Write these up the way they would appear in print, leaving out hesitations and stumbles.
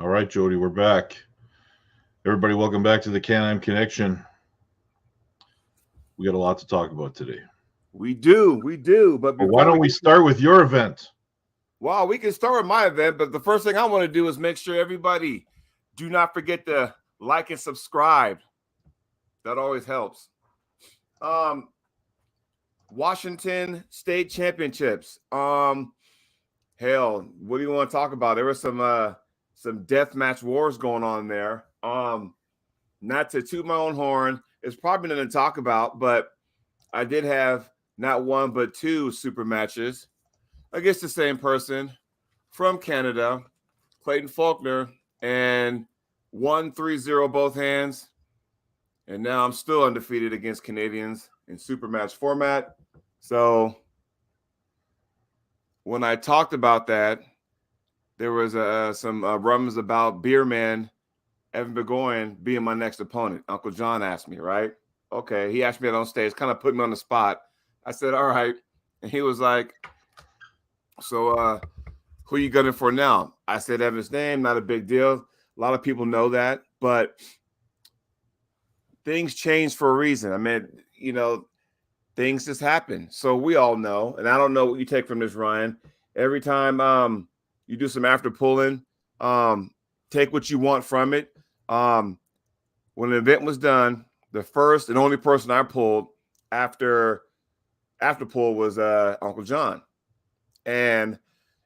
All right, Jody, we're back. Everybody, welcome back to the Can-Am Connection. We got a lot to talk about today. We do. But But why don't we start with your event? Well, we can start with my event, but the first thing I want to do is make sure everybody do not forget to like and subscribe. That always helps. Washington State Championships. Hell, what do you want to talk about? There was some death match wars going on there. Not to toot my own horn, it's probably nothing to talk about, but I did have not one but two super matches against the same person from Canada, Clayton Faulkner, and won 3-0 both hands. And now I'm still undefeated against Canadians in super match format. So when I talked about that, there was some rumors about Beerman Evan Burgoyne being my next opponent. Uncle John asked me, right? Okay, he asked me that on stage, kind of put me on the spot. I said, all right. And he was like, so who are you gunning for now? I said Evan's name, not a big deal. A lot of people know that, but things change for a reason. I mean, things just happen. So we all know, and I don't know what you take from this, Ryan. Every time you do some after pulling, take what you want from it. When the event was done, the first and only person I pulled after pull was Uncle John. And,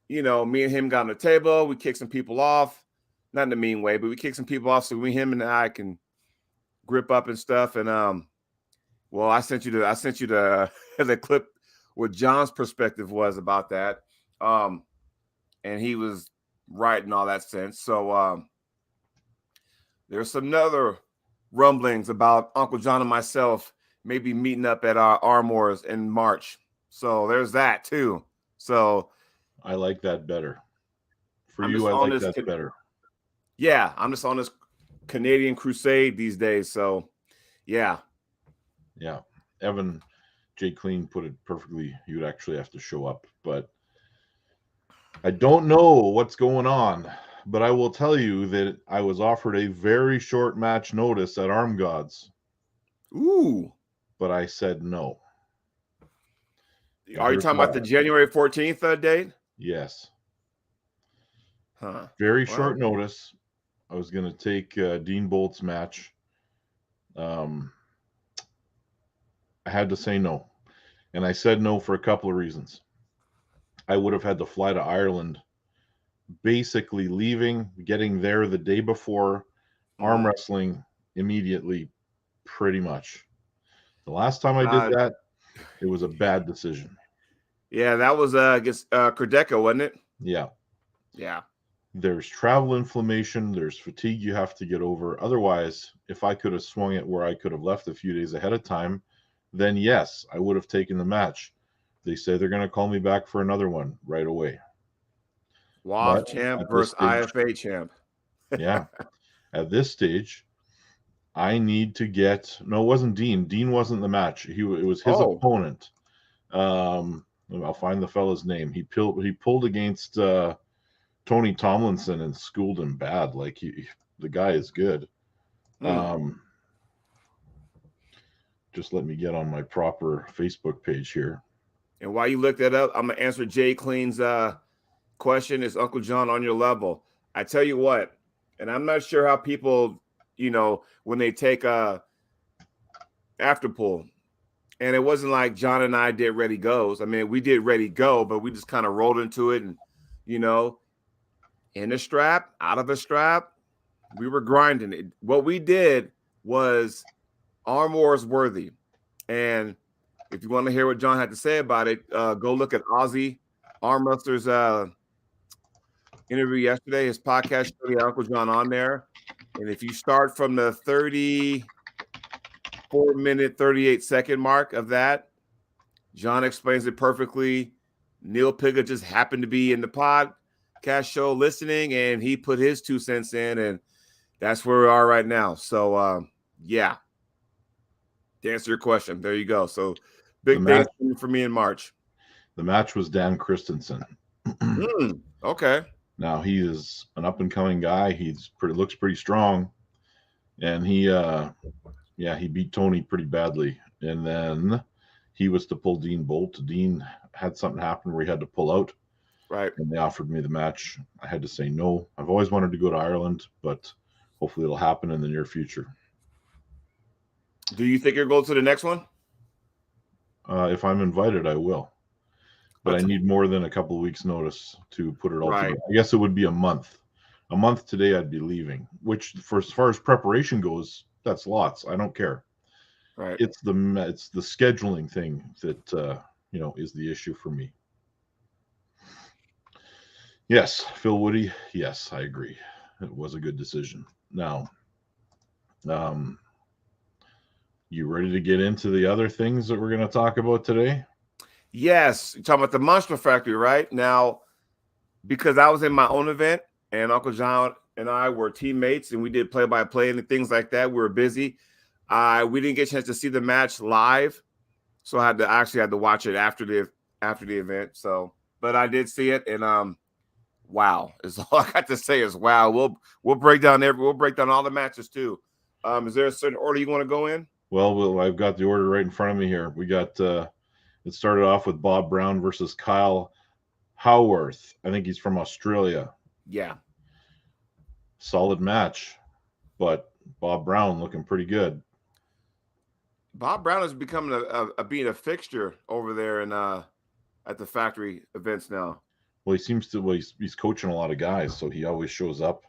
me and him got on the table. We kicked some people off, not in a mean way, but we kicked some people off so him and I can grip up and stuff. And, well, I sent you the clip what John's perspective was about that. And he was right in all that sense. So there's some other rumblings about Uncle John and myself maybe meeting up at our Armwrestling in March. So there's that too. So I like that better. For you, I like that better. Yeah, I'm just on this Canadian crusade these days. So yeah. Yeah. Evan J. Clean put it perfectly. You'd actually have to show up, but I don't know what's going on. But I will tell you that I was offered a very short match notice at Arm Gods. Ooh. But I said no. Are you talking about the January 14th date? Yes. Huh. Very short notice. I was going to take Dean Bolt's match. I had to say no. And I said no for a couple of reasons. I would have had to fly to Ireland, basically leaving, getting there the day before, arm wrestling immediately, pretty much. The last time I did that, it was a bad decision. Yeah, that was against Kerdeka, wasn't it? Yeah. Yeah. There's travel inflammation. There's fatigue you have to get over. Otherwise, if I could have swung it where I could have left a few days ahead of time, then yes, I would have taken the match. They say they're going to call me back for another one right away. WAF champ versus IFA champ. Yeah. At this stage, I need to get... No, it wasn't Dean. Dean wasn't the match. It was his opponent. I'll find the fella's name. He pulled against Tony Tomlinson and schooled him bad. Like the guy is good. Just let me get on my proper Facebook page here. And while you look that up, I'm gonna answer Jay Clean's question. Is Uncle John on your level? I tell you what, and I'm not sure how people, when they take after pull. And it wasn't like John and I did ready goes. I mean, we did ready go, but we just kind of rolled into it and, in a strap, out of a strap, we were grinding it. What we did was arm wars worthy. And if you want to hear what John had to say about it, go look at Ozzy Arm Wrestler's interview yesterday, his podcast show, the Uncle John on there. And if you start from the 4-minute, 38-second mark of that, John explains it perfectly. Neil Pigga just happened to be in the podcast show listening, and he put his 2 cents in, and that's where we are right now. So, yeah. To answer your question, there you go. So, big things for me in March. The match was Dan Christensen. Okay. Now he is an up and coming guy. Looks pretty strong, and he beat Tony pretty badly. And then he was to pull Dean Bolt. Dean had something happen where he had to pull out, Right. and they offered me the match. I had to say no. I've always wanted to go to Ireland, but hopefully it'll happen in the near future. Do you think you'll go to the next one? If I'm invited, I will. But I need more than a couple of weeks' notice to put it all together. I guess it would be a month. A month today, I'd be leaving. Which, for as far as preparation goes, that's lots. I don't care. Right. It's the scheduling thing that is the issue for me. Yes, Phil Woody. Yes, I agree. It was a good decision. Now, you ready to get into the other things that we're going to talk about today? Yes. You're talking about the Monster Factory, right? Now, because I was in my own event and Uncle John and I were teammates and we did play-by-play and things like that. We were busy. We didn't get a chance to see the match live. So I actually had to watch it after the event. So, but I did see it, and wow, is all I got to say is wow. We'll break down all the matches too. Is there a certain order you want to go in? Well, I've got the order right in front of me here. We got it started off with Bob Brown versus Kyle Howarth. I think he's from Australia. Yeah. Solid match, but Bob Brown looking pretty good. Bob Brown is becoming being a fixture over there in at the factory events now. Well, he seems to. Well, he's coaching a lot of guys, so he always shows up.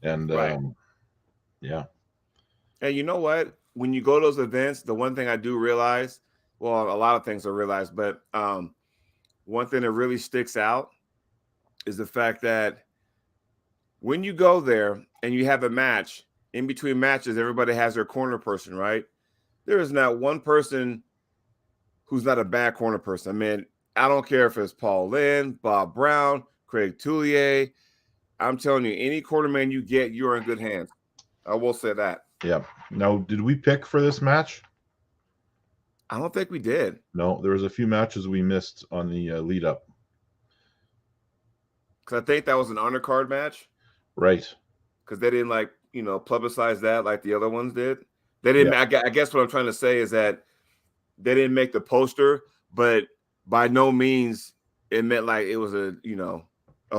And right. Yeah. And you know what? When you go to those events, the one thing I do realize, well, a lot of things I realize, but one thing that really sticks out is the fact that when you go there and you have a match, in between matches, everybody has their corner person, right? There is not one person who's not a bad corner person. I mean, I don't care if it's Paul Lynn, Bob Brown, Craig Tullier. I'm telling you, any corner man you get, you're in good hands. I will say that. Yeah. Now, did we pick for this match? I don't think we did. No, there was a few matches we missed on the lead up. Because I think that was an undercard match. Right. Because they didn't publicize that like the other ones did. They didn't. Yeah. I guess what I'm trying to say is that they didn't make the poster, but by no means it meant like it was a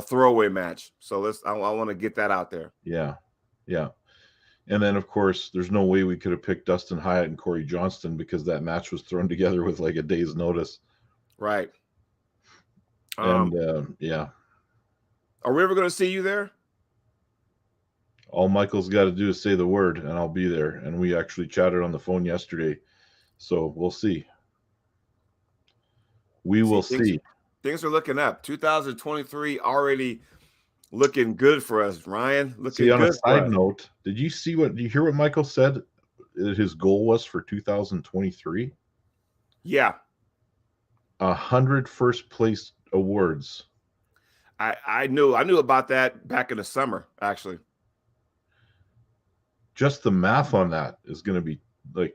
throwaway match. So I want to get that out there. Yeah. Yeah. And then, of course, there's no way we could have picked Dustin Hyatt and Corey Johnston because that match was thrown together with like a day's notice. Right. And yeah. Are we ever going to see you there? All Michael's got to do is say the word, and I'll be there. And we actually chatted on the phone yesterday, so we'll see. We will see. Things are looking up. 2023 already looking good for us, Ryan. Looking good. On a side note, did you hear what Michael said that his goal was for 2023? Yeah. 100 first place awards. I knew about that back in the summer, actually. Just the math on that is going to be like,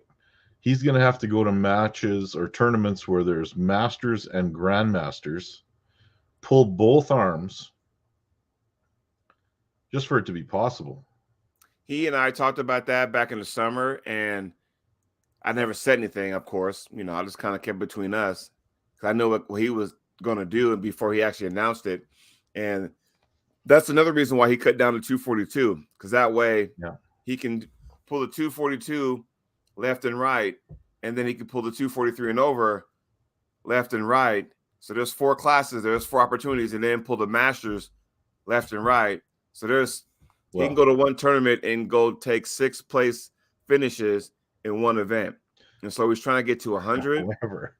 he's going to have to go to matches or tournaments where there's masters and grandmasters, pull both arms just for it to be possible. He and I talked about that back in the summer, and I never said anything, of course. I just kind of kept between us because I know what he was going to do before he actually announced it. And that's another reason why he cut down to 242, because that way he can pull the 242 left and right, and then he can pull the 243 and over left and right. So there's 4 classes, there's 4 opportunities, and then pull the masters left and right. So he can go to one tournament and go take 6th place finishes in one event. And so he's trying to get to 100. However,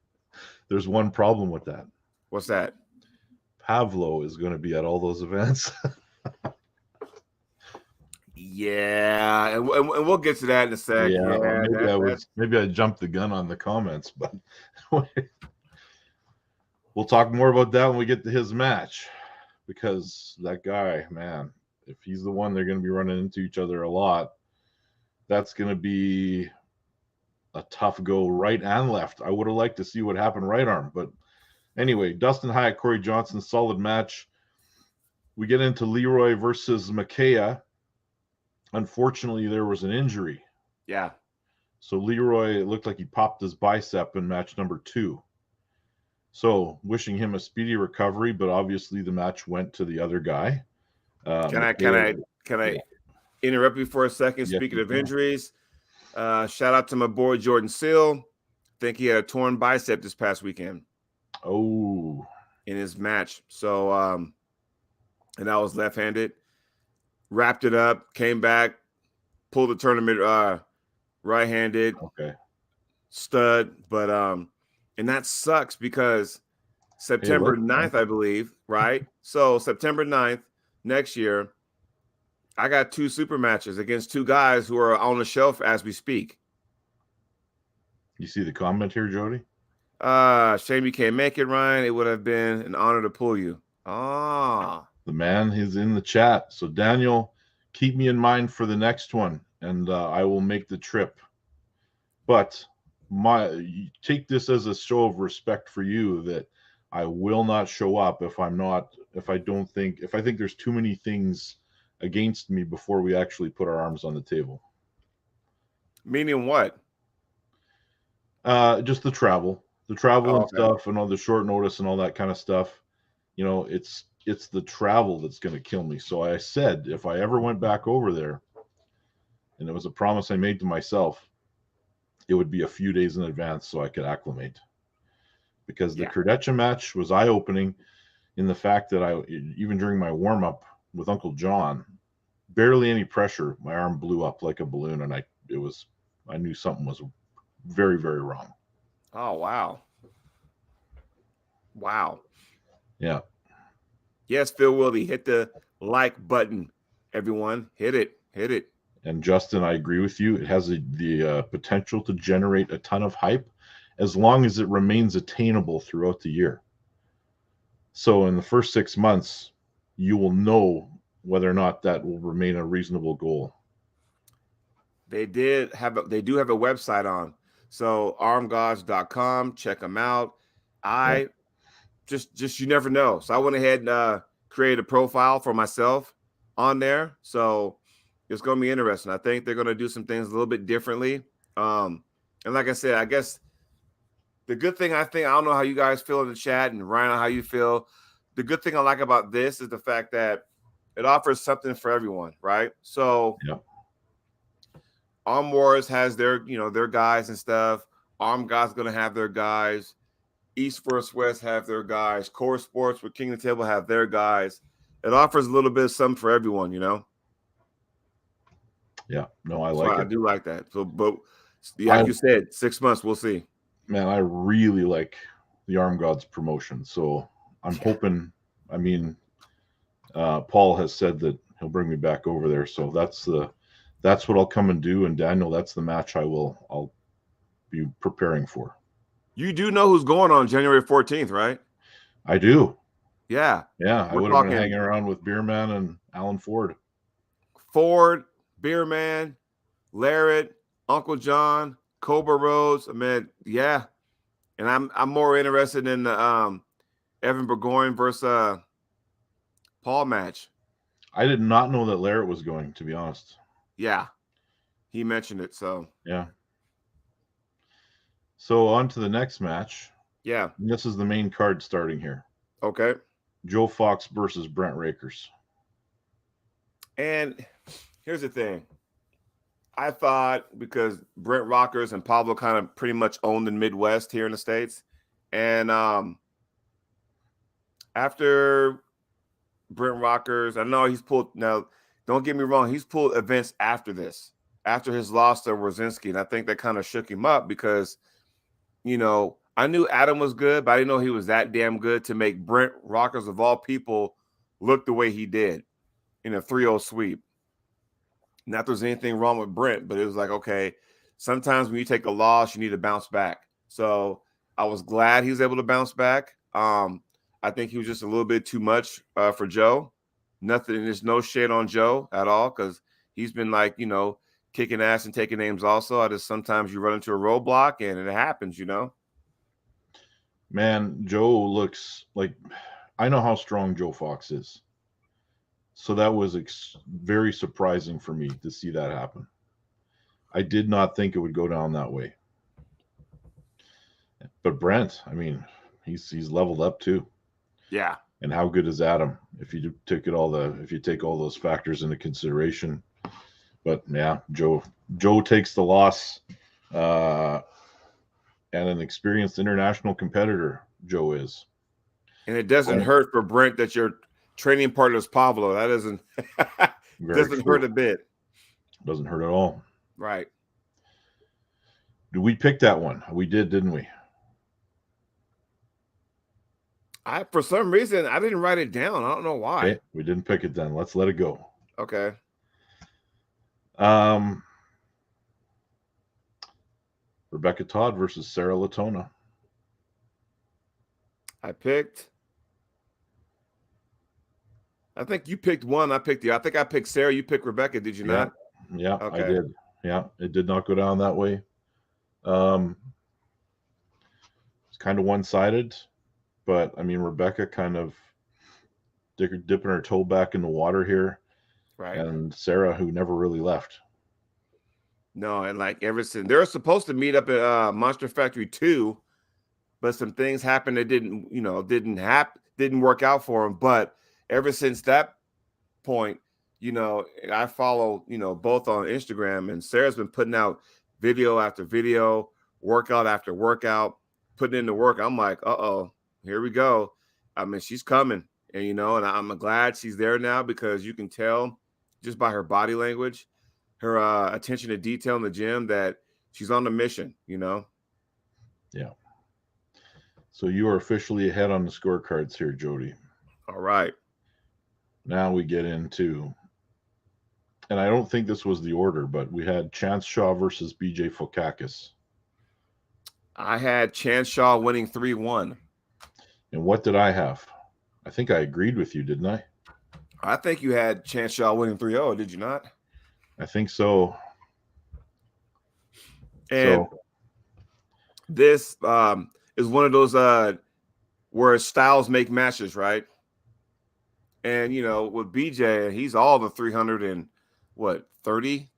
there's one problem with that. What's that? Pavlo is going to be at all those events. Yeah, and we'll get to that in a second. Yeah, maybe I jumped the gun on the comments, but we'll talk more about that when we get to his match, because that guy, man, if he's the one they're going to be running into each other a lot, that's going to be a tough go right and left. I would have liked to see what happened right arm, but anyway, Dustin Hyatt, Corey Johnson, solid match. We get into Leroy versus Makaya. Unfortunately, there was an injury. Yeah. So Leroy, it looked like he popped his bicep in match number 2. So wishing him a speedy recovery, but obviously the match went to the other guy. Can I interrupt you for a second? Yes, Speaking of injuries, shout out to my boy Jordan Seal. I think he had a torn bicep this past weekend. Oh. In his match. So and I was left-handed. Wrapped it up, came back, pulled the tournament right-handed. Okay. Stud, but and that sucks because September 9th, I believe, right? So September 9th next year, I got 2 super matches against 2 guys who are on the shelf as we speak. You see the comment here, Jody? Shame you can't make it, Ryan. It would have been an honor to pull you. Ah. The man is in the chat. So Daniel, keep me in mind for the next one, and I will make the trip. But take this as a show of respect for you that I will not show up if I think there's too many things against me before we actually put our arms on the table. Meaning what? Just the travel and stuff, and all the short notice and all that kind of stuff. You know, it's the travel that's going to kill me. So I said if I ever went back over there, and it was a promise I made to myself, it would be a few days in advance so I could acclimate. Because the Kurdecha match was eye-opening in the fact that even during my warm-up with Uncle John, barely any pressure, my arm blew up like a balloon, and I knew something was very, very wrong. Oh, wow. Wow. Yeah. Yes, Phil Wildy, hit the like button, everyone. Hit it. And Justin, I agree with you. It has the potential to generate a ton of hype as long as it remains attainable throughout the year. So in the first 6 months, you will know whether or not that will remain a reasonable goal. They do have a website on. So armgods.com, check them out. Just you never know. So I went ahead and created a profile for myself on there. So it's going to be interesting. I think they're going to do some things a little bit differently. And like I said, I guess the good thing I don't know how you guys feel in the chat, and Ryan, how you feel. The good thing I like about this is the fact that it offers something for everyone, right? So Arm Wars has their guys and stuff. Arm God's going to have their guys. East vs. West have their guys. Core Sports with King of the Table have their guys. It offers a little bit of something for everyone, you know? Yeah, no, I like it. I do like that. So, but like you said, 6 months, we'll see. Man, I really like the Arm Gods promotion. So I'm hoping, Paul has said that he'll bring me back over there. So that's what I'll come and do. And Daniel, that's the match I'll be preparing for. You do know who's going on January 14th, right? I do. Yeah. Yeah, I would have been hanging around with Beerman and Alan Ford. Beerman, Larrett, Uncle John, Cobra Rhodes. I mean, yeah. And I'm more interested in the Evan Burgoyne versus Paul match. I did not know that Larrett was going, to be honest. Yeah. He mentioned it, so. Yeah. So on to the next match. Yeah. And this is the main card starting here. Okay. Joe Fox versus Brent Rakers. And here's the thing. I thought because Brent Rockers and Pablo kind of pretty much owned the Midwest here in the States. And after Brent Rockers, I know he's pulled, now don't get me wrong, he's pulled events after this, after his loss to Rosinski. And I think that kind of shook him up because, you know, I knew Adam was good, but I didn't know he was that damn good to make Brent Rockers, of all people, look the way he did in a 3-0 sweep. Not that there's anything wrong with Brent, but it was like, okay, sometimes when you take a loss, you need to bounce back. So I was glad he was able to bounce back. I think he was just a little bit too much for Joe. There's no shade on Joe at all because he's been like, you know, kicking ass and taking names also. Sometimes you run into a roadblock and it happens, you know. Man, Joe looks like, I know how strong Joe Fox is. So that was very surprising for me to see that happen. I did not think it would go down that way. But Brent, I mean, he's leveled up too. Yeah. And how good is Adam if you take all those factors into consideration? But yeah, Joe takes the loss, and an experienced international competitor. Joe is, and it doesn't hurt for Brent that your training partner is Pablo. That doesn't hurt a bit. Doesn't hurt at all. Right. Did we pick that one? We did, didn't we? For some reason, I didn't write it down. I don't know why. Okay, we didn't pick it then. Let's let it go. Okay. Rebecca Todd versus Sarah Latona. I think you picked one. I think I picked Sarah. You picked Rebecca. Did you not? Yeah, okay. I did. Yeah, it did not go down that way. It's kind of one-sided, but I mean, Rebecca kind of dipping her toe back in the water here. Right. And Sarah, who never really left. No, and like ever since they were supposed to meet up at Monster Factory 2, but some things happened that didn't work out for them. But ever since that point, I follow, both on Instagram, and Sarah's been putting out video after video, workout after workout, putting in the work. I'm like, uh-oh, here we go. I mean, she's coming, and I'm glad she's there now, because you can tell just by her body language, her attention to detail in the gym, that she's on the mission, Yeah. So you are officially ahead on the scorecards here, Jody. All right. Now we get into, and I don't think this was the order, but we had Chance Shaw versus BJ Fokakis. I had Chance Shaw winning 3-1. And what did I have? I think I agreed with you, didn't I? I think you had Chance Shaw winning 3-0, did you not? I think so. And this is one of those where styles make matches, right? And with BJ, he's all the 30,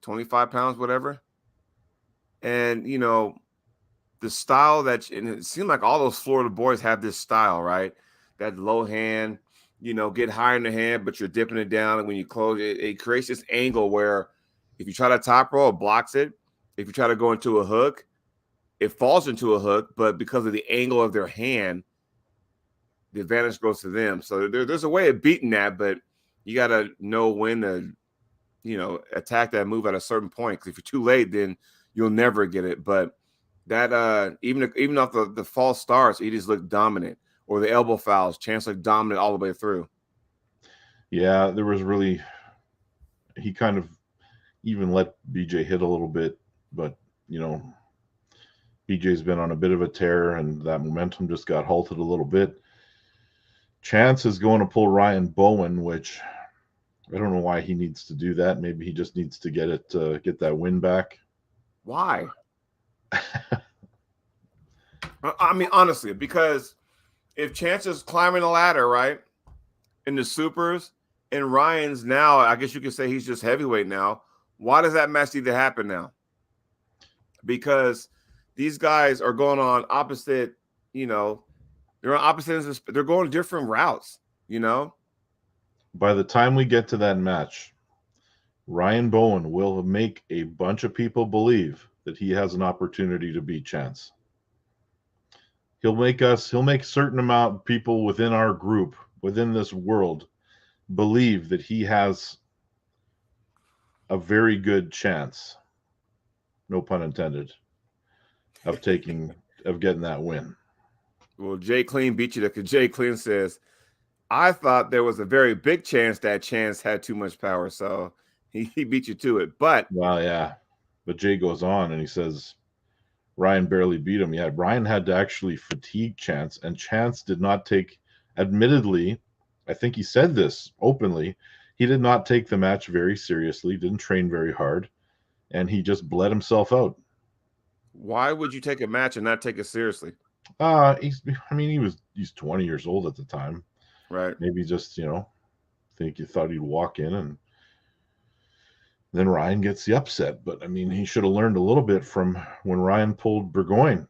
25 pounds, whatever. And the style and it seemed like all those Florida boys have this style, right? That low hand, get higher in the hand, but you're dipping it down, and when you close it, it creates this angle where if you try to top roll, it blocks it. If you try to go into a hook, it falls into a hook, but because of the angle of their hand, the advantage goes to them. So there's a way of beating that, but you got to know when to, attack that move at a certain point. Because if you're too late, then you'll never get it. But that even off the false starts, he just looked dominant. Or the elbow fouls, Chance looked dominant all the way through. Yeah, there was really, he kind of even let BJ hit a little bit, but BJ's been on a bit of a tear, and that momentum just got halted a little bit. Chance is going to pull Ryan Bowen, which I don't know why he needs to do that. Maybe he just needs to get that win back. Why? I mean, honestly, because if Chance is climbing the ladder, right, in the supers, and Ryan's now, I guess you could say he's just heavyweight now, why does that match need to happen now? Because these guys are going on opposite, they're on opposite ends, they're going different routes, By the time we get to that match, Ryan Bowen will make a bunch of people believe that he has an opportunity to beat Chance. He'll make a certain amount of people within our group, within this world, believe that he has a very good chance, no pun intended, of getting that win. Well, Jay Clean beat you because Jay Clean says, I thought there was a very big chance that Chance had too much power, so he beat you to it. But well, yeah. But Jay goes on and he says Ryan barely beat him. Yeah, Ryan had to actually fatigue Chance, and Chance did not take, admittedly, I think he said this openly, he did not take the match very seriously, didn't train very hard, and he just bled himself out. Why would you take a match and not take it seriously? He's 20 years old at the time. Right. Maybe just, think you thought he'd walk in and then Ryan gets the upset. But I mean, he should have learned a little bit from when Ryan pulled Burgoyne.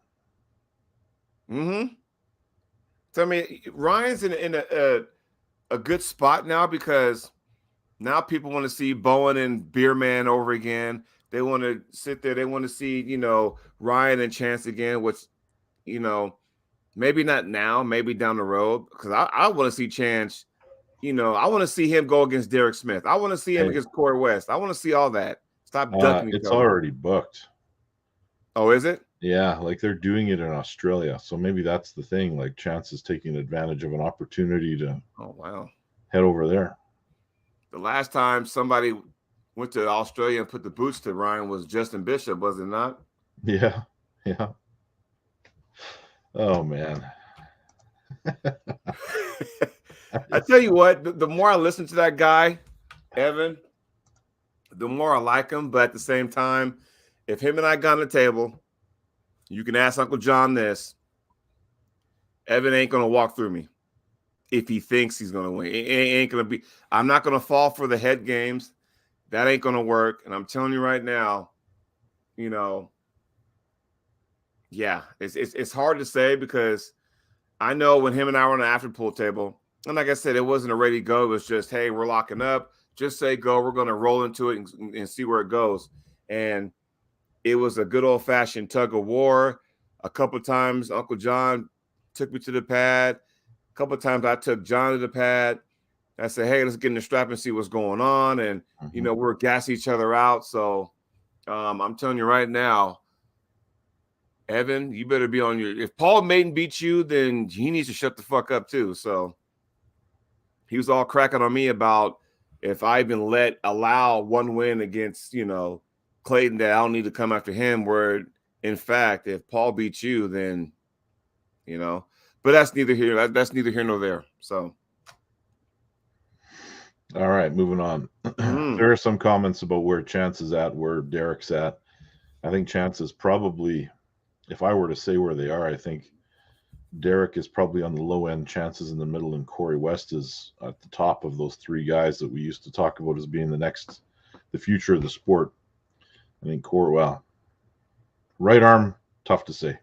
Mm-hmm. So I mean, Ryan's in a good spot now because now people want to see Bowen and Beerman over again. They want to sit there. They want to see, Ryan and Chance again, which, maybe not now, maybe down the road. Because I want to see Chance, I want to see him go against Derek Smith. I want to see him against Corey West. I want to see all that. Stop ducking each It's other. already booked. Oh, is it? Yeah, like they're doing it in Australia. So maybe that's the thing. Like Chance is taking advantage of an opportunity to head over there. The last time somebody went to Australia and put the boots to Ryan was Justin Bishop, was it not? Yeah. Yeah. Oh, man. I tell you what, the more I listen to that guy, Evan, the more I like him. But at the same time, if him and I got on the table, you can ask Uncle John this. Evan ain't going to walk through me if he thinks he's going to win. It ain't going to be. I'm not going to fall for the head games. That ain't going to work. And I'm telling you right now, yeah, it's hard to say because I know when him and I were on the after pool table, and like I said, it wasn't a ready go. It was just, hey, we're locking up. Just say go. We're going to roll into it and see where it goes. And it was a good old-fashioned tug of war. A couple of times, Uncle John took me to the pad. A couple of times, I took John to the pad. I said, hey, let's get in the strap and see what's going on. And, we're gassing each other out. So I'm telling you right now, Evan, you better be on your – if Paul Maiden beats you, then he needs to shut the fuck up too. So he was all cracking on me about if I even allow one win against, Clayton, that I don't need to come after him, where in fact, if Paul beats you, then, but that's neither here. That's neither here nor there. So. All right, moving on. There are some comments about where Chance is at, where Derek's at. I think Chance is probably, if I were to say where they are, I think Derek is probably on the low end, Chance is in the middle, and Corey West is at the top of those three guys that we used to talk about as being the future of the sport. I think right arm, tough to say.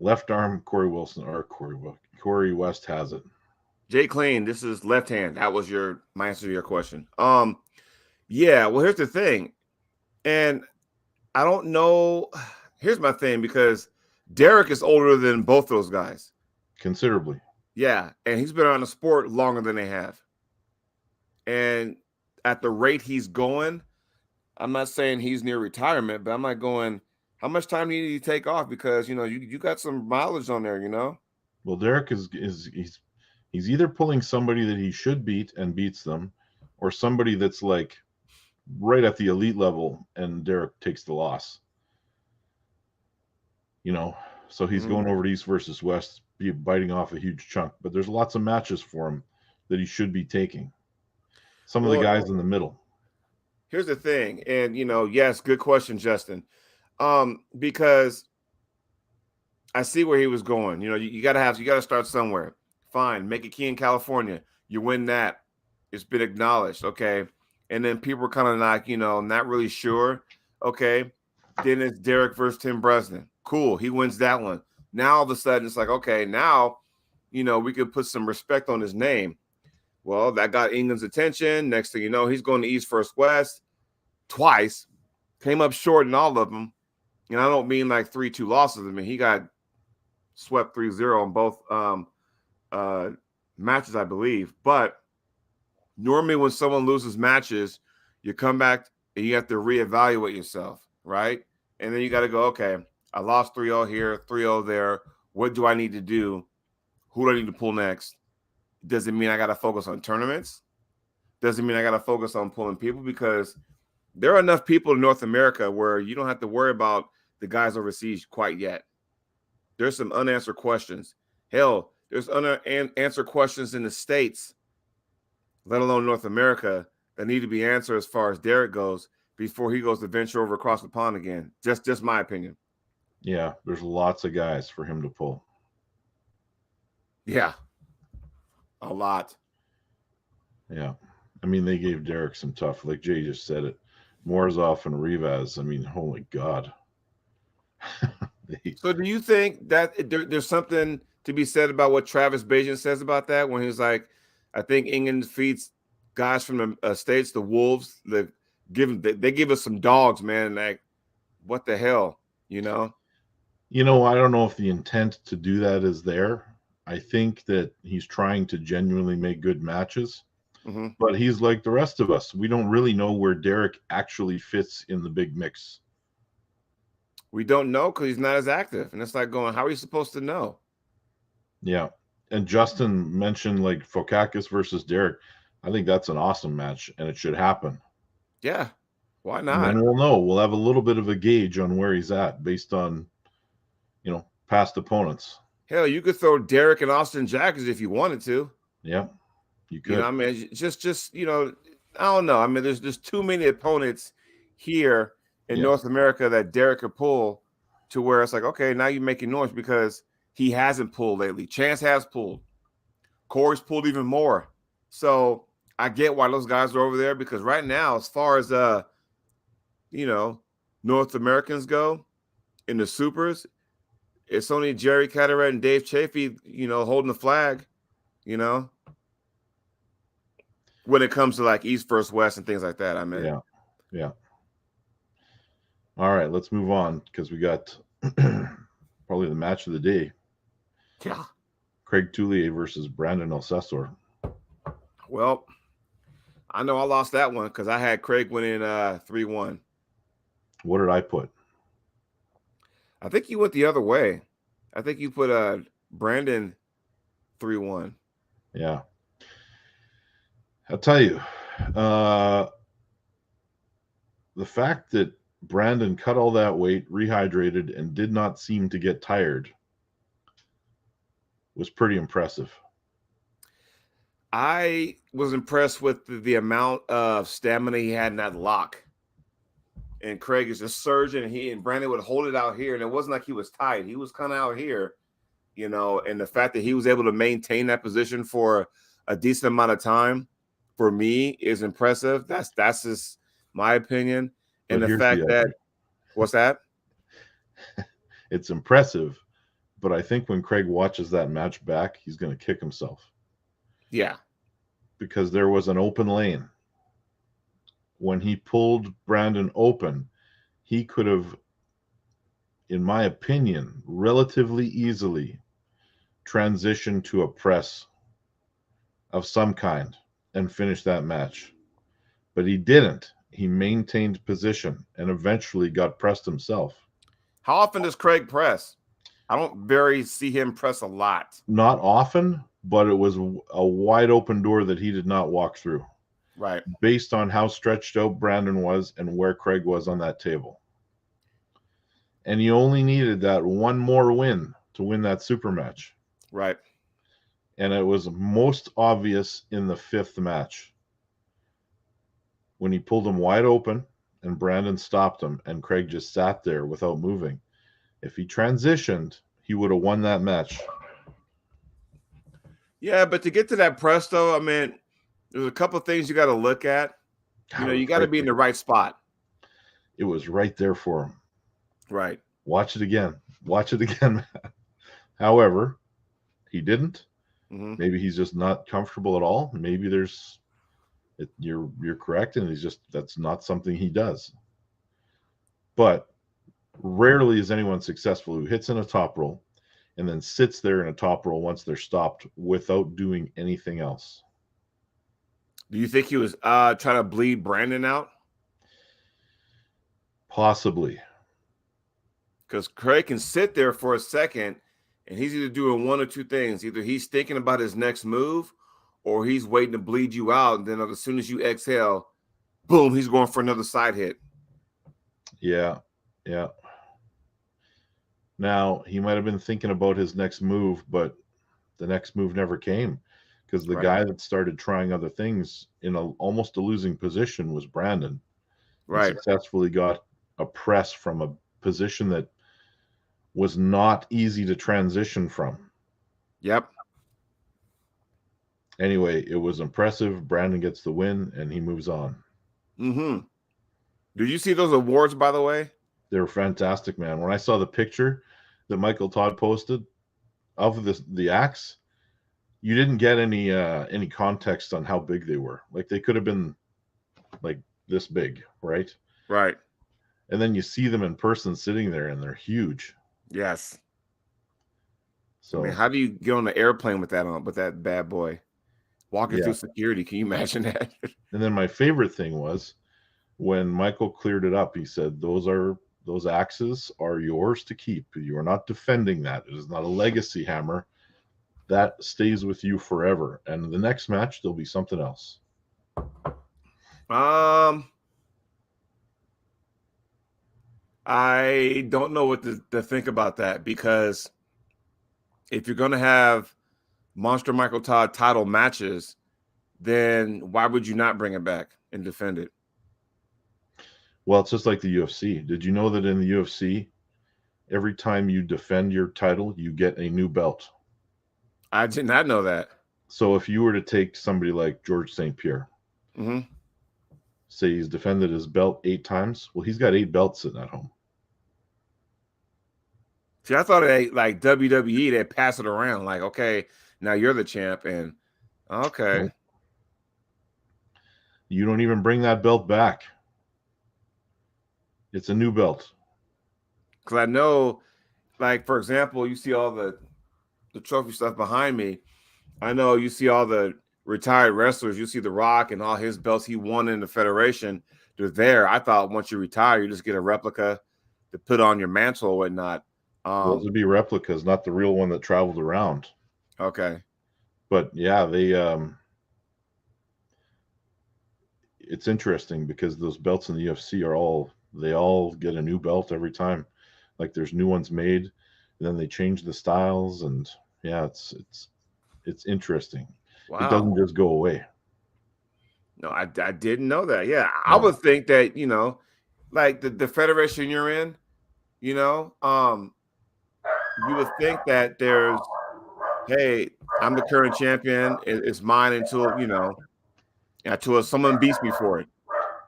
Left arm, Corey West has it. Jay Clean, this is left hand. That was my answer to your question. Yeah, well, here's the thing. And I don't know. Here's my thing, because Derek is older than both those guys. Considerably. Yeah, and he's been around the sport longer than they have. And at the rate he's going, I'm not saying he's near retirement, but I'm not going, how much time do you need to take off? Because, you got some mileage on there, Well, Derek he's either pulling somebody that he should beat and beats them, or somebody that's like right at the elite level and Derek takes the loss. So he's going over to East versus West, biting off a huge chunk. But there's lots of matches for him that he should be taking. Some of the guys in the middle. Here's the thing, and yes, good question, Justin. Because I see where he was going. You got to start somewhere. Fine, make a key in California. You win that. It's been acknowledged, okay? And then people are kind of like, not really sure. Okay, then it's Derek versus Tim Bresnan. Cool, he wins that one. Now all of a sudden it's like, okay, now, we could put some respect on his name. Well, that got England's attention. Next thing you know, he's going to East versus West twice. Came up short in all of them. And I don't mean like 3-2 losses. I mean, he got swept 3-0 on both matches, I believe. But normally when someone loses matches, you come back and you have to reevaluate yourself, right? And then you got to go, okay, I lost 3-0 here, 3-0 there. What do I need to do? Who do I need to pull next? Does it mean I got to focus on tournaments? Does it mean I got to focus on pulling people? Because there are enough people in North America where you don't have to worry about the guys overseas quite yet. There's some unanswered questions. Hell, there's unanswered questions in the States, let alone North America, that need to be answered as far as Derek goes before he goes to venture over across the pond again. Just my opinion. Yeah, there's lots of guys for him to pull. Yeah, a lot. Yeah. I mean, they gave Derek some tough, like Jay just said it. Morozov and Rivas. I mean, holy God. So do you think that there's something to be said about what Travis Bajan says about that when he's like, I think England defeats guys from the states, the Wolves, they give us some dogs, man. Like, what the hell, you know? I don't know if the intent to do that is there. I think that he's trying to genuinely make good matches, Mm-hmm. but he's like the rest of us. We don't really know where Derek actually fits in the big mix. We don't know because he's not as active, and it's like going, how are you supposed to know? Yeah. And Justin mentioned like Fokakis versus Derek. I think that's an awesome match and it should happen. Yeah, why And not? then we'll know. We'll have a little bit of a gauge on where he's at based on, past opponents. Hell, you could throw Derek and Austin Jackers if you wanted to. Yeah, you You know, could. I mean, just I don't know. I mean, there's too many opponents here in Yes. North America that Derek could pull to where it's like, okay, now you're making noise because he hasn't pulled lately. Chance has pulled. Corey's pulled even more. So I get why those guys are over there because right now, as far as you know, North Americans go in the supers, it's only Jerry Cataract and Dave Chafee, holding the flag, you know. When it comes to like East versus West and things like that, I mean. Yeah. Yeah. All right, let's move on because we got probably the match of the day. Yeah. Craig Tullier versus Brandon Alcessor. Well, I know I lost that one because I had Craig winning 3-1. What did I put? I think you went the other way. I think you put Brandon 3-1. Yeah. I'll tell you, the fact that Brandon cut all that weight, rehydrated, and did not seem to get tired was pretty impressive. I was impressed with the amount of stamina he had in that lock. And Craig is just surging, and he and Brandon would hold it out here, and it wasn't like he was tight. He was kind of out here, and the fact that he was able to maintain that position for a decent amount of time, for me, is impressive. That's just my opinion. But And the here's fact the that, other. what's that? It's impressive, but I think when Craig watches that match back, he's going to kick himself. Yeah. Because there was an open lane. When he pulled Brandon open, he could have, in my opinion, relatively easily transitioned to a press of some kind and finish that match. But he didn't. He maintained position and eventually got pressed himself. How often does Craig press? I don't see him press a lot. Not often, but it was a wide open door that he did not walk through. Right. Based on how stretched out Brandon was and where Craig was on that table. And he only needed that one more win to win that super match. Right. And it was most obvious in the fifth match when he pulled him wide open and Brandon stopped him and Craig just sat there without moving. If he transitioned, he would have won that match. Yeah, but to get to that press, though, I mean, there's a couple of things you got to look at. You got to be in the right spot. It was right there for him. Right. Watch it again. Watch it again. However, he didn't. Mm-hmm. Maybe he's just not comfortable at all. Maybe you're correct, and that's not something he does. But rarely is anyone successful who hits in a top roll and then sits there in a top roll once they're stopped without doing anything else. Do you think he was trying to bleed Brandon out? Possibly. Because Craig can sit there for a second and he's either doing one or two things. Either he's thinking about his next move or he's waiting to bleed you out. And then as soon as you exhale, boom, he's going for another side hit. Yeah. Yeah. Now, he might have been thinking about his next move, but the next move never came because the guy that started trying other things in almost a losing position was Brandon. Right. He successfully got a press from a position that was not easy to transition from. Yep. Anyway, it was impressive. Brandon gets the win, and he moves on. Mm-hmm. Did you see those awards, by the way? They were fantastic, man. When I saw the picture that Michael Todd posted of the axe, you didn't get any context on how big they were. Like they could have been like this big, right? Right. And then you see them in person sitting there, and they're huge. Yes. I mean, So how do you get on the airplane with that bad boy? Walking yeah. through security. Can you imagine that? And then my favorite thing was when Michael cleared it up. He said, those axes are yours to keep. You are not defending that. It is not a legacy hammer. That stays with you forever. And the next match, there'll be something else. I don't know what to think about that, because if you're going to have Monster Michael Todd title matches, then why would you not bring it back and defend it? Well, it's just like the UFC. Did you know that in the UFC, every time you defend your title, you get a new belt? I did not know that. So if you were to take somebody like George St. Pierre, Mm-hmm. say he's defended his belt 8 times, well, he's got 8 belts sitting at home. See, I thought like WWE, they pass it around. Like, okay, now you're the champ, and okay. Nope. You don't even bring that belt back. It's a new belt. Because I know, like, for example, you see all the trophy stuff behind me. I know you see all the retired wrestlers. You see The Rock and all his belts he won in the Federation. They're there. I thought once you retire, you just get a replica to put on your mantle or whatnot. Those would be replicas, not the real one that traveled around. Okay. But yeah, it's interesting because those belts in the UFC they all get a new belt every time. Like there's new ones made, and then they change the styles, and yeah, it's interesting. Wow. It doesn't just go away. No, I didn't know that. Yeah, I would think that, like the federation you're in, you would think that there's, hey, I'm the current champion. It's mine until someone beats me for it.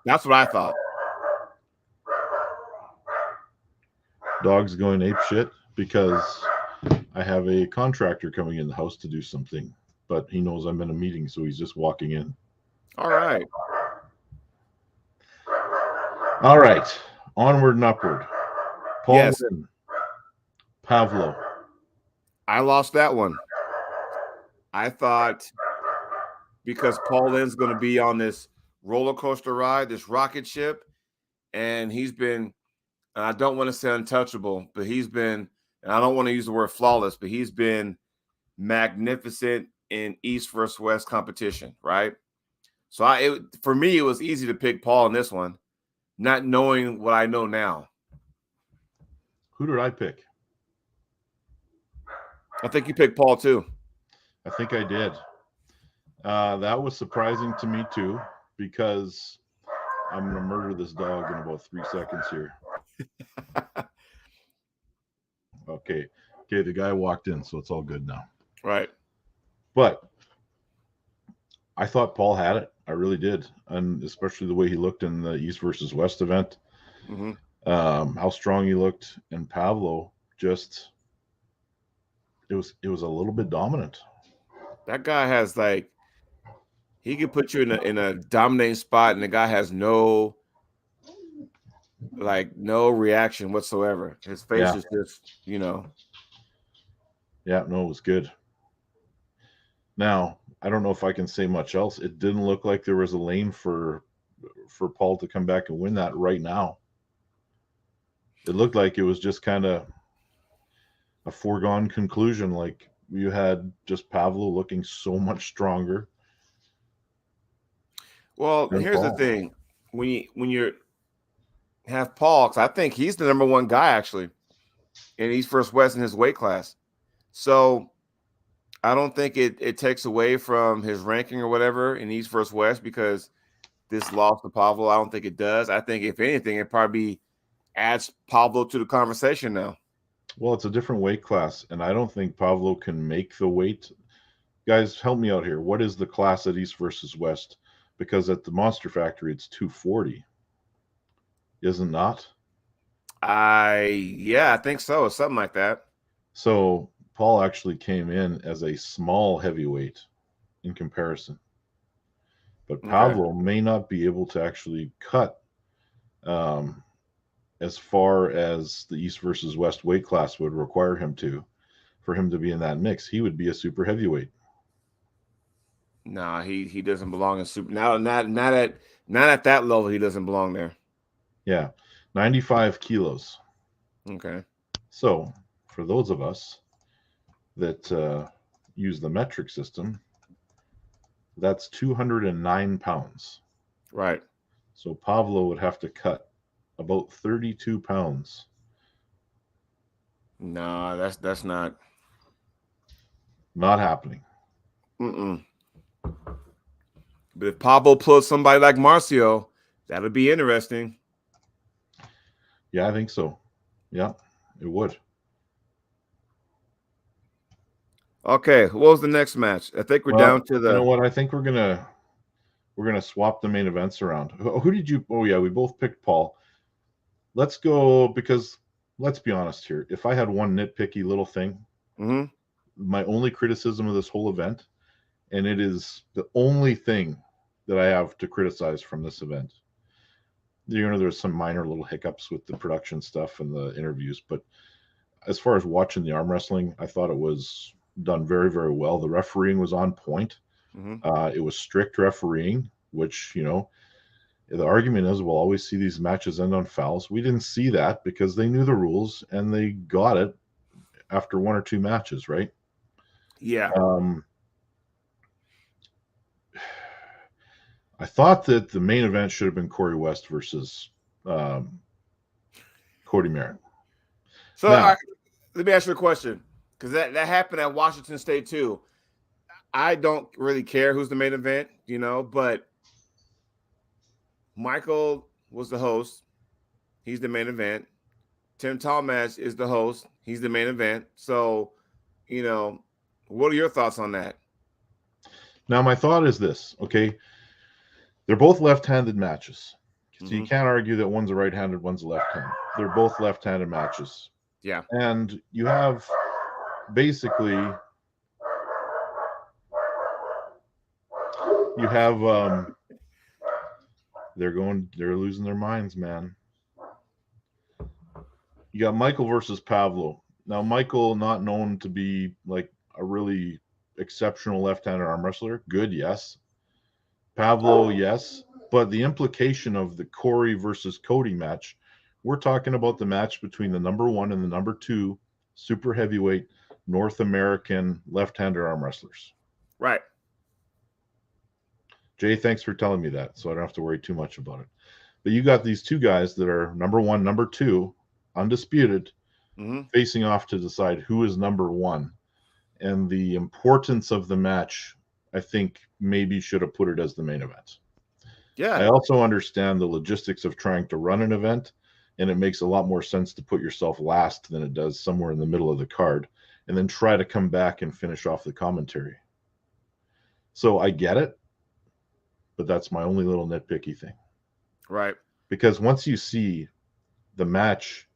That's what I thought. Dog's going ape shit because I have a contractor coming in the house to do something, but he knows I'm in a meeting, so he's just walking in. All right. All right. Onward and upward. Paul Yes. Lynn, Pavlo. I lost that one. I thought because Paul Lynn's going to be on this roller coaster ride, this rocket ship, and he's been, and I don't want to say untouchable, but he's been, and I don't want to use the word flawless, but he's been magnificent in East versus West competition, right? So for me, it was easy to pick Paul in this one, not knowing what I know now. Who did I pick? I think you picked Paul too. I think I did. That was surprising to me too, because I'm going to murder this dog in about 3 seconds here. Okay, the guy walked in, so it's all good now. Right. But I thought Paul had it. I really did, and especially the way he looked in the East versus West event. Mm-hmm. How strong he looked, and Pavlo just it was a little bit dominant. That guy has he could put you in a dominating spot, and the guy has no reaction whatsoever. His face is just, Yeah, no, it was good. Now, I don't know if I can say much else. It didn't look like there was a lane for Paul to come back and win that right now. It looked like it was just kind of a foregone conclusion. Like you had just Pavlo looking so much stronger. Well, here's the thing: when you have Paul, because I think he's the number one guy actually in East versus West in his weight class. So I don't think it takes away from his ranking or whatever in East versus West because this loss to Pavlo. I don't think it does. I think if anything, it probably adds Pavlo to the conversation now. Well, it's a different weight class, and I don't think Pavlo can make the weight Guys, help me out here. What is the class at East versus West? Because at the Monster Factory, it's 240. Isn't not? I think so. It's something like that. So Paul actually came in as a small heavyweight in comparison. But Pablo may not be able to actually cut as far as the East versus West weight class would require him to, for him to be in that mix. He would be a super heavyweight. No, he doesn't belong in super. Now, not at that level. He doesn't belong there. Yeah, 95 kilos. Okay. So for those of us that use the metric system, that's 209 pounds. Right. So Pablo would have to cut about 32 pounds. No, that's not happening. But if Pablo pulls somebody like Marcio, that'll be interesting. Yeah, I think so. Yeah, it would. Okay, what was the next match? I think we're down to the. You know what? I think we're gonna swap the main events around. Who did you? Oh yeah, we both picked Paul. Let's go, because let's be honest here. If I had one nitpicky little thing, my only criticism of this whole event, and it is the only thing that I have to criticize from this event. You know, there's some minor little hiccups with the production stuff and the interviews, but as far as watching the arm wrestling, I thought it was done very, very well. The refereeing was on point. It was strict refereeing, which, you know, the argument is we'll always see these matches end on fouls. We didn't see that because they knew the rules and they got it after one or two matches, right? Yeah. I thought that the main event should have been Corey West versus Cody Merritt. So let me ask you a question, because that happened at Washington State too. I don't really care who's the main event, you know, but Michael was the host. He's the main event. Tim Talmadge is the host. He's the main event. So, you know, what are your thoughts on that? Now, my thought is this, okay? They're both left-handed matches. So you can't argue that one's a right-handed, one's a left-handed. They're both left-handed matches. Yeah. And you have basically they're losing their minds, man. You got Michael versus Pablo. Now, Michael, not known to be like a really exceptional left-handed arm wrestler. Good, yes. Pablo, yes. But the implication of the Corey versus Cody match, we're talking about the match between the number 1 and the number 2 super heavyweight North American left-handed arm wrestlers. Right. Jay, thanks for telling me that, so I don't have to worry too much about it. But you got these two guys that are number 1, number 2, undisputed, facing off to decide who is number 1. And the importance of the match, I think, maybe should have put it as the main event. Yeah. I also understand the logistics of trying to run an event, and it makes a lot more sense to put yourself last than it does somewhere in the middle of the card, and then try to come back and finish off the commentary. So I get it, but that's my only little nitpicky thing. Right. Because once you see the match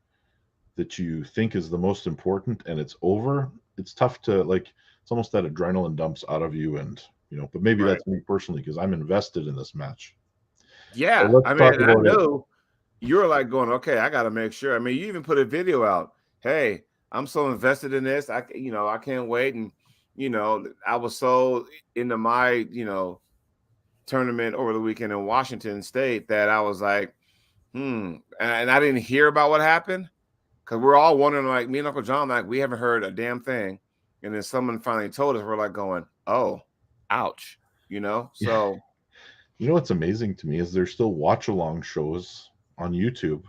that you think is the most important and it's over, it's tough to, like, it's almost that adrenaline dumps out of you, and, you know, but maybe that's me personally because I'm invested in this match. Yeah. So I mean, I know you were like going, okay, I got to make sure. I mean, you even put a video out. Hey, I'm so invested in this. I can't wait. And, you know, I was so into my, you know, tournament over the weekend in Washington State that I was like, and I didn't hear about what happened, because we're all wondering, like, me and Uncle John, like, we haven't heard a damn thing. And then someone finally told us, we're like going, oh, ouch, you know? So, you know what's amazing to me is there's still watch along shows on YouTube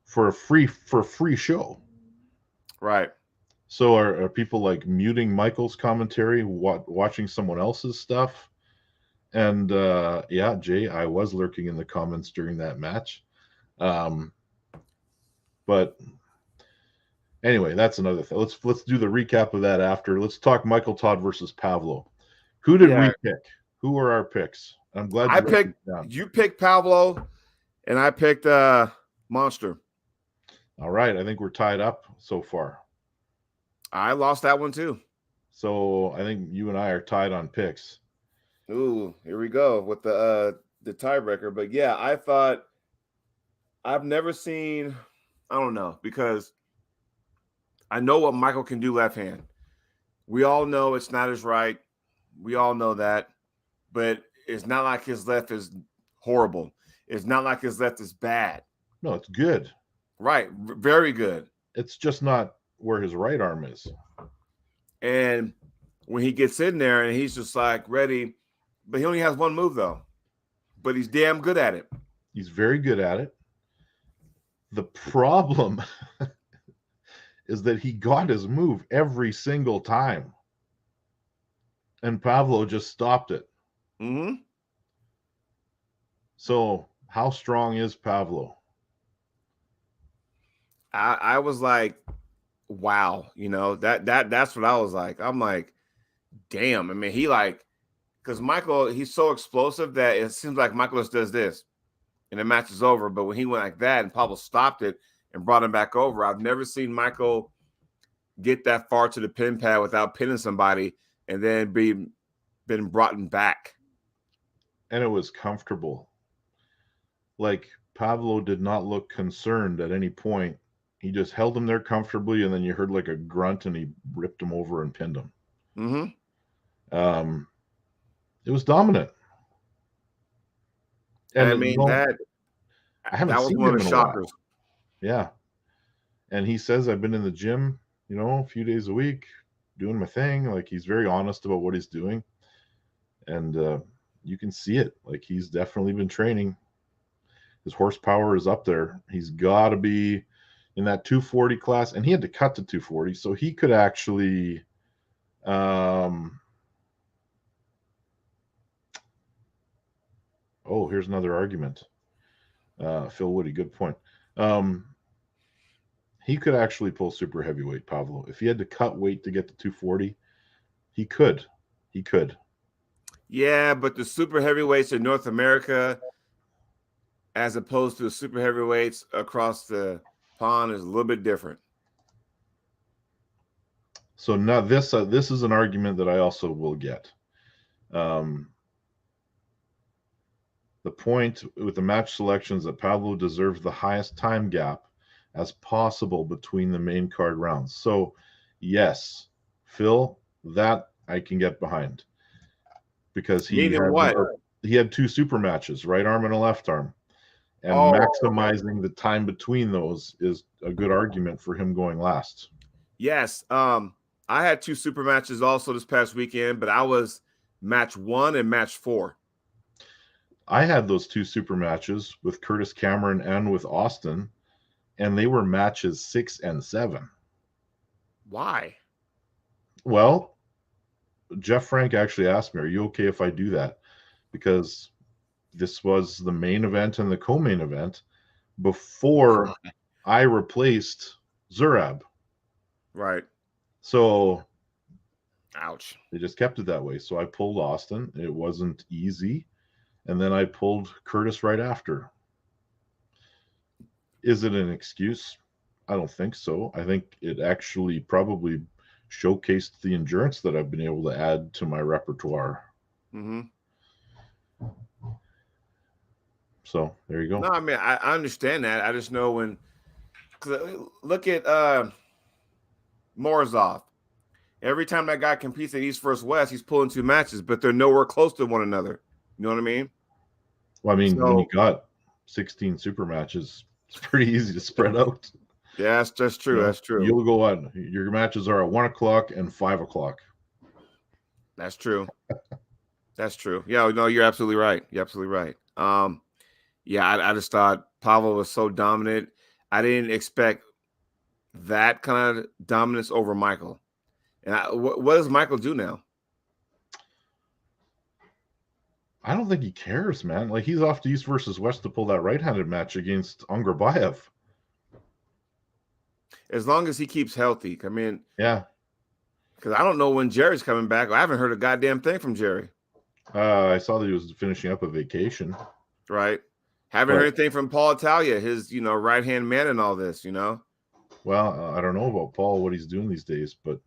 for a free show. Right. So are people like muting Michael's commentary, watching someone else's stuff? And yeah, Jay, I was lurking in the comments during that match. But Anyway, that's another thing. Let's do the recap of that after. Let's talk Michael Todd versus Pavlo. Who did we pick? Who were our picks? I'm glad you picked Pavlo, and I picked Monster. All right, I think we're tied up so far. I lost that one too. So I think you and I are tied on picks. Ooh, here we go with the tiebreaker. But yeah, I thought I've never seen. I don't know, because I know what Michael can do left hand. We all know it's not his right. We all know that, but it's not like his left is horrible. It's not like his left is bad. No, it's good. Right, very good. It's just not where his right arm is. And when he gets in there and he's just like ready, but he only has one move though. But he's damn good at it. He's very good at it. The problem is that he got his move every single time. And Pavlo just stopped it. Mm-hmm. So how strong is Pavlo? I was like, wow, that's what I was like. I'm like, damn. I mean, he because Michael, he's so explosive that it seems like Michael just does this and the match is over. But when he went like that and Pablo stopped it and brought him back over, I've never seen Michael get that far to the pin pad without pinning somebody and then been brought back. And it was comfortable. Like, Pavlo did not look concerned at any point. He just held him there comfortably, and then you heard like a grunt, and he ripped him over and pinned him. Mm-hmm. It was dominant. And I mean, I haven't seen him in a while. Yeah. And he says, I've been in the gym, a few days a week, doing my thing. Like, he's very honest about what he's doing. And you can see it. Like, he's definitely been training. His horsepower is up there. He's got to be in that 240 class, and he had to cut to 240, so he could actually here's another argument. Phil Woody, good point. He could actually pull super heavyweight, Pavlo. If he had to cut weight to get to 240, he could. Yeah, but the super heavyweights in North America, as opposed to the super heavyweights across the pond, is a little bit different. So now this is an argument that I also will get. The point with the match selections that Pavlo deserves the highest time gap as possible between the main card rounds. So yes, Phil, that I can get behind, because he had two super matches, right arm and a left arm. And maximizing the time between those is a good argument for him going last. Yes. I had two super matches also this past weekend, but I was match 1 and match 4. I had those two super matches with Curtis Cameron and with Austin, and they were matches 6 and 7. Why? Well, Jeff Frank actually asked me, are you okay if I do that? Because this was the main event and the co-main event before I replaced Zurab. Right. So, ouch. They just kept it that way. So I pulled Austin. It wasn't easy. And then I pulled Curtis right after. Is it an excuse? I don't think so. I think it actually probably showcased the endurance that I've been able to add to my repertoire. Mm-hmm. So there you go. No, I mean, I understand that. I just know when, look at Morozov. Every time that guy competes at East vs. West, he's pulling two matches, but they're nowhere close to one another. You know what I mean? Well, I mean, when you got 16 super matches, it's pretty easy to spread out. Yeah, that's true. That's true. You'll go on. Your matches are at 1 o'clock and 5 o'clock. That's true. That's true. Yeah, no, you're absolutely right. You're absolutely right. Yeah, I just thought Pavlo was so dominant. I didn't expect that kind of dominance over Michael. And what does Michael do now? I don't think he cares, man. Like, he's off to East versus West to pull that right-handed match against Angrabayev. As long as he keeps healthy. I mean, Yeah. because I don't know when Jerry's coming back. I haven't heard a goddamn thing from Jerry. I saw that he was finishing up a vacation. Right. Haven't heard anything from Paul Italia, his, right-hand man in all this, Well, I don't know about Paul, what he's doing these days, but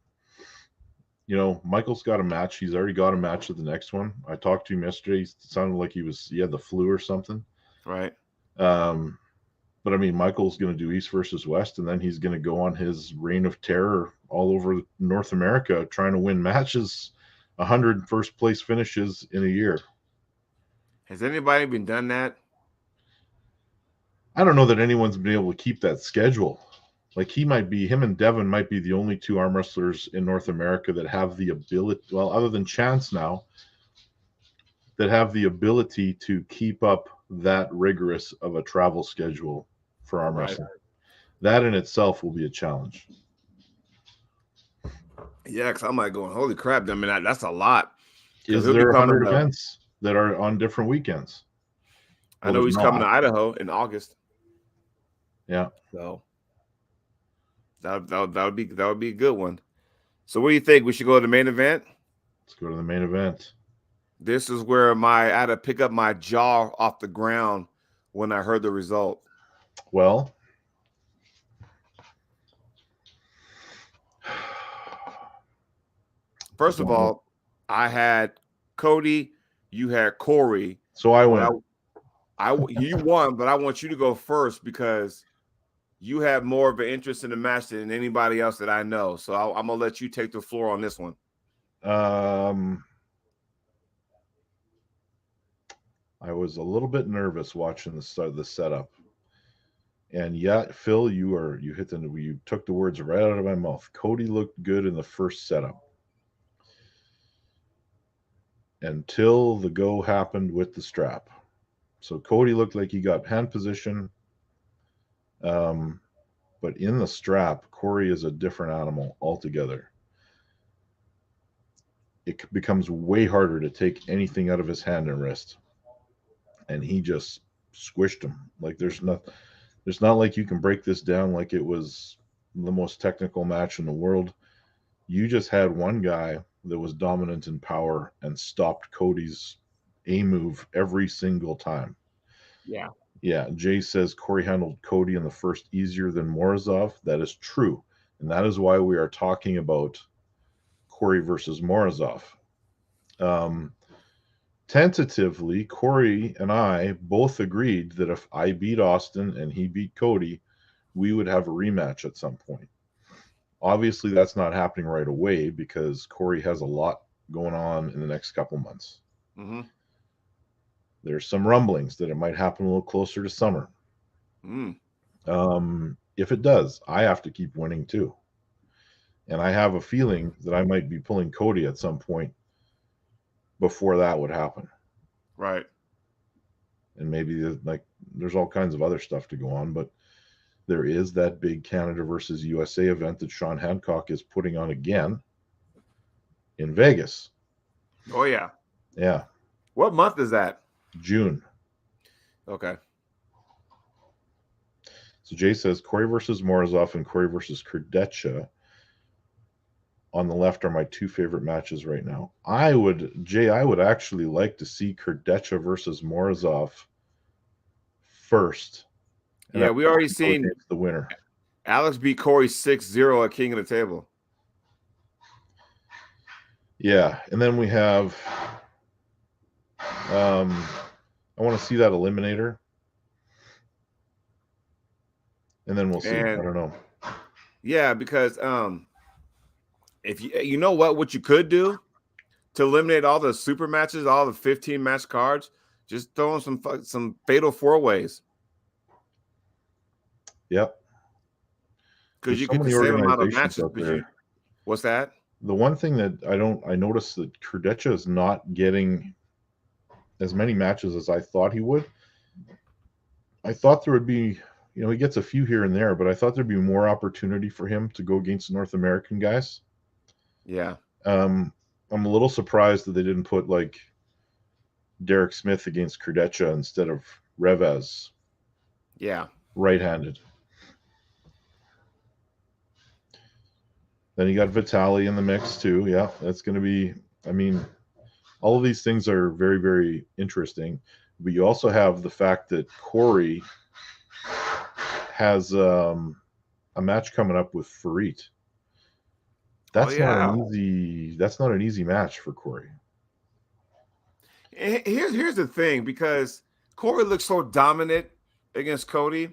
Michael's got a match. He's already got a match at the next one. I talked to him yesterday. It sounded like he had the flu or something. Right. But I mean, Michael's going to do East versus West, and then he's going to go on his reign of terror all over North America, trying to win matches, 100 first place finishes in a year. Has anybody been done that? I don't know that anyone's been able to keep that schedule. Like him and Devin might be the only two arm wrestlers in North America that have the ability, well, other than Chance now, that have the ability to keep up that rigorous of a travel schedule for arm wrestling. That in itself will be a challenge. Yeah, because I'm like going, holy crap! I mean, that's a lot. Is there 100 events that are on different weekends? I know he's coming to Idaho in August. Yeah. So that would be a good one. So what do you think? We should go to the main event? Let's go to the main event. This is where I had to pick up my jaw off the ground when I heard the result. Well, first of all, I had Cody, you had Corey. So I win. You won, but I want you to go first because you have more of an interest in the match than anybody else that I know. So I'm gonna let you take the floor on this one. I was a little bit nervous watching the setup, and yet Phil, you took the words right out of my mouth. Cody looked good in the first setup until the go happened with the strap. So Cody looked like he got hand position, but in the strap, Corey is a different animal altogether. It becomes way harder to take anything out of his hand and wrist, and he just squished him. Like there's not like you can break this down like it was the most technical match in the world. You just had one guy that was dominant in power and stopped Cody's A move every single time. Yeah. Yeah. Jay says Corey handled Cody in the first easier than Morozov. That is true. And that is why we are talking about Corey versus Morozov. Tentatively, Corey and I both agreed that if I beat Austin and he beat Cody, we would have a rematch at some point. Obviously, that's not happening right away because Corey has a lot going on in the next couple months. Mm-hmm. There's some rumblings that it might happen a little closer to summer. If it does, I have to keep winning too. And I have a feeling that I might be pulling Cody at some point before that would happen. Right. And maybe there's all kinds of other stuff to go on, but there is that big Canada versus USA event that Sean Hancock is putting on again in Vegas. Oh, yeah. Yeah. What month is that? June. Okay. So Jay says Corey versus Morozov and Corey versus Kurdecha on the left are my two favorite matches right now. I would actually like to see Kurdecha versus Morozov first. Yeah, we already seen the winner. Alex beat Corey 6-0 at King of the Table. Yeah, and then we have I want to see that eliminator. And then we'll see. I don't know. Yeah, because if you know what you could do to eliminate all the super matches, all the 15 match cards, just throw in some fatal four ways. Yep. Because you get the same amount of matches. What's that? The one thing that I noticed that Kurdecha is not getting as many matches as I thought he would. I thought there would be, he gets a few here and there, but I thought there'd be more opportunity for him to go against North American guys. Yeah. I'm a little surprised that they didn't put like Derek Smith against Kurdecha instead of Revez. Yeah. Right-handed. Then you got Vitali in the mix too. Yeah, that's going to be. I mean, all of these things are very, very interesting. But you also have the fact that Corey has a match coming up with Farid. That's not an easy. That's not an easy match for Corey. Here's the thing, because Corey looks so dominant against Cody,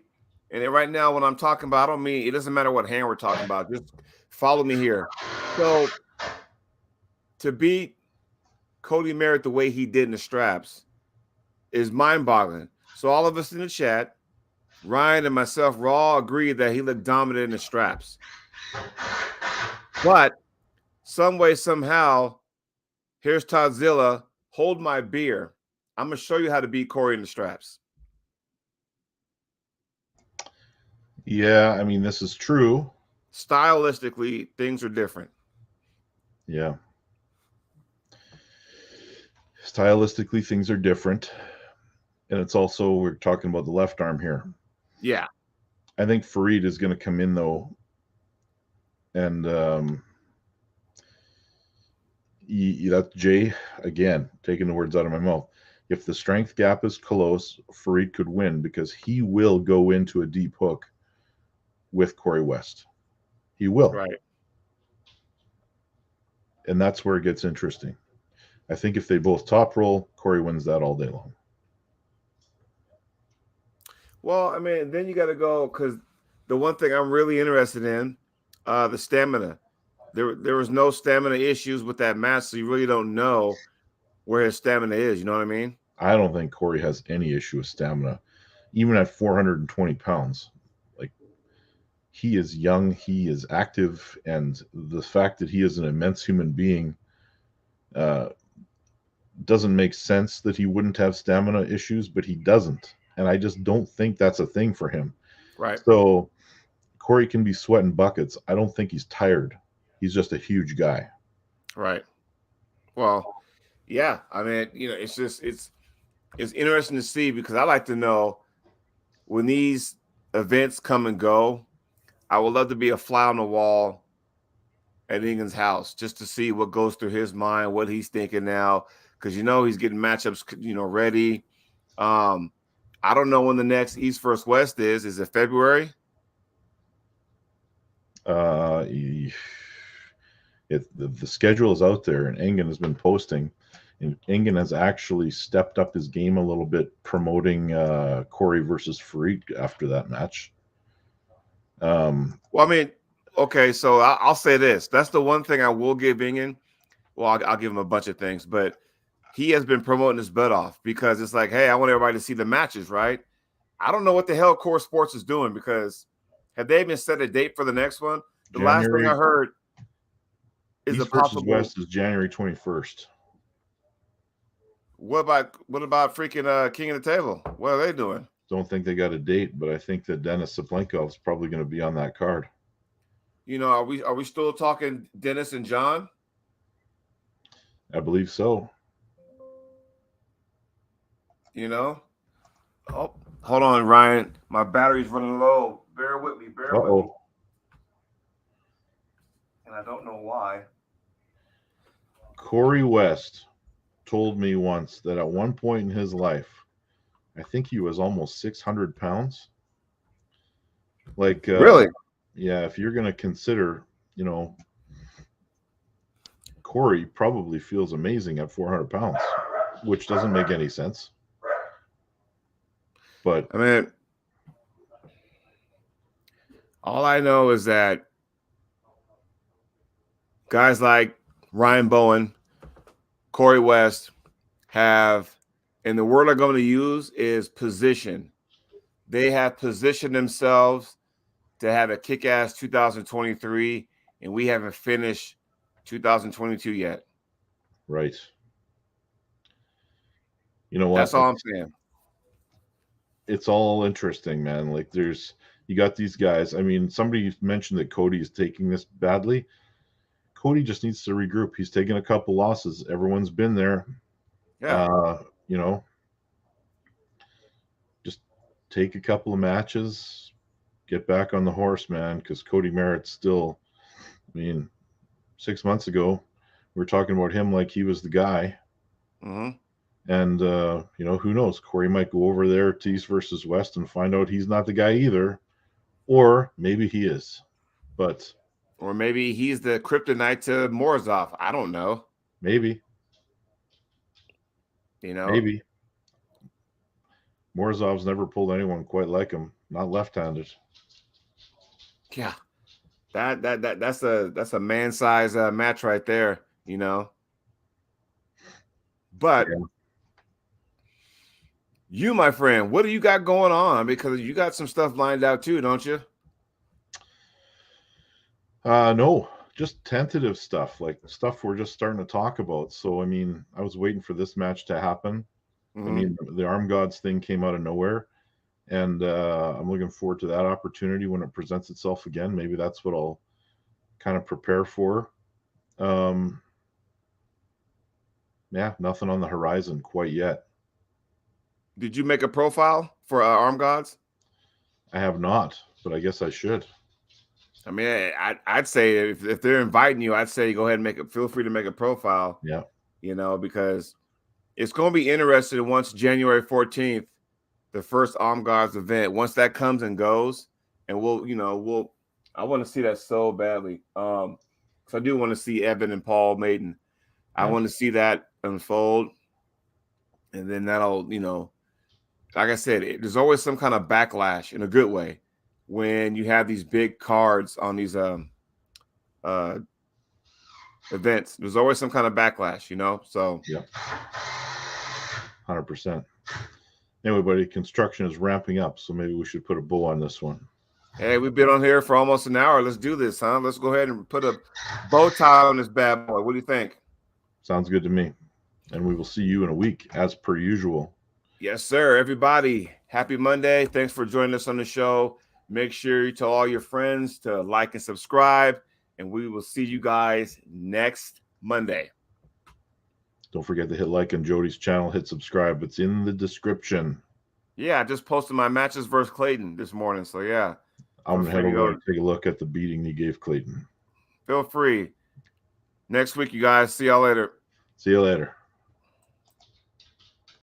and right now when I'm talking about, I don't mean it doesn't matter what hand we're talking about. Just follow me here. So to beat Cody Merritt the way he did in the straps is mind-boggling. So all of us in the chat, Ryan and myself, all agreed that he looked dominant in the straps. But some way, somehow, here's Toddzilla. Hold my beer. I'm going to show you how to beat Corey in the straps. Yeah, I mean, this is true. Stylistically, things are different. Yeah. Stylistically, things are different. And it's also, we're talking about the left arm here. Yeah. I think Farid is going to come in, though. And that's Jay, again, taking the words out of my mouth. If the strength gap is close, Farid could win because he will go into a deep hook with Corey West. He will. Right. And that's where it gets interesting. I think if they both top roll, Corey wins that all day long. Well, I mean, then you got to go, because the one thing I'm really interested in, the stamina. There was no stamina issues with that match, so you really don't know where his stamina is. You know what I mean? I don't think Corey has any issue with stamina, even at 420 pounds. Like, he is young, he is active, and the fact that he is an immense human being doesn't make sense that he wouldn't have stamina issues, but he doesn't. And I just don't think that's a thing for him. Right. So Corey can be sweating buckets. I don't think he's tired. He's just a huge guy. Right. Well, yeah. I mean, it's just it's interesting to see, because I like to know when these events come and go. I would love to be a fly on the wall at Engen's house just to see what goes through his mind, what he's thinking now, because he's getting matchups ready. I don't know when the next East vs. West is. Is it February? The schedule is out there, and Engen has been posting. And Engen has actually stepped up his game a little bit, promoting Corey versus Farid after that match. Well, I mean, okay, so I'll say this. That's the one thing I will give Engen. Well, I'll give him a bunch of things, but he has been promoting his butt off, because it's like, hey, I want everybody to see the matches, right? I don't know what the hell Core Sports is doing, because have they even set a date for the next one? The last thing I heard is East a possible West is January 21st. What about freaking King of the Table? What are they doing? Don't think they got a date, but I think that Dennis Saplenkov is probably going to be on that card. Are we still talking Dennis and John? I believe so. Oh, hold on, Ryan. My battery's running low. Bear with me. Bear with me. And I don't know why. Corey West told me once that at one point in his life, I think he was almost 600 pounds. Like, really? Yeah, if you're going to consider, Corey probably feels amazing at 400 pounds, which doesn't make any sense. But I mean, all I know is that guys like Ryan Bowen, Corey West have, and the word I'm going to use is position. They have positioned themselves to have a kick-ass 2023, and we haven't finished 2022 yet. Right. You know what? That's all I'm saying. It's all interesting, man. Like, you got these guys. I mean, somebody mentioned that Cody is taking this badly. Cody just needs to regroup. He's taken a couple losses. Everyone's been there. Yeah. Just take a couple of matches, get back on the horse, man, because Cody Merritt's still, I mean, 6 months ago, we were talking about him like he was the guy. Mm-hmm. And, who knows? Corey might go over there to East versus West and find out he's not the guy either. Or maybe he is. Or maybe he's the kryptonite to Morozov. I don't know. Maybe. Maybe. Morozov's never pulled anyone quite like him. Not left-handed. Yeah. That's a man-sized match right there, But you, my friend, what do you got going on? Because you got some stuff lined out too, don't you? No, just tentative stuff, like stuff we're just starting to talk about. So, I mean, I was waiting for this match to happen. Mm-hmm. I mean, the Arm Gods thing came out of nowhere, and I'm looking forward to that opportunity when it presents itself again. Maybe that's what I'll kind of prepare for. Nothing on the horizon quite yet. Did you make a profile for Arm Gods? I have not, but I guess I should. I mean, I'd say if they're inviting you, I'd say go ahead and feel free to make a profile. Yeah. Because it's going to be interesting once January 14th, the first Arm Gods event, once that comes and goes, and I want to see that so badly. Because I do want to see Evan and Paul Maiden. I want to see that unfold. And then that'll, like I said, there's always some kind of backlash in a good way when you have these big cards on these events. There's always some kind of backlash, So yeah, 100%. Anyway, buddy, construction is ramping up, so maybe we should put a bow on this one. Hey, we've been on here for almost an hour. Let's do this, huh? Let's go ahead and put a bow tie on this bad boy. What do you think? Sounds good to me. And we will see you in a week, as per usual. Yes, sir. Everybody, happy Monday. Thanks for joining us on the show. Make sure you tell all your friends to like and subscribe, and we will see you guys next Monday. Don't forget to hit like on Jody's channel, hit subscribe. It's in the description. Yeah, I just posted my matches versus Clayton this morning, so yeah. I'm going to head over and take a look at the beating you gave Clayton. Feel free. Next week, you guys. See y'all later. See you later.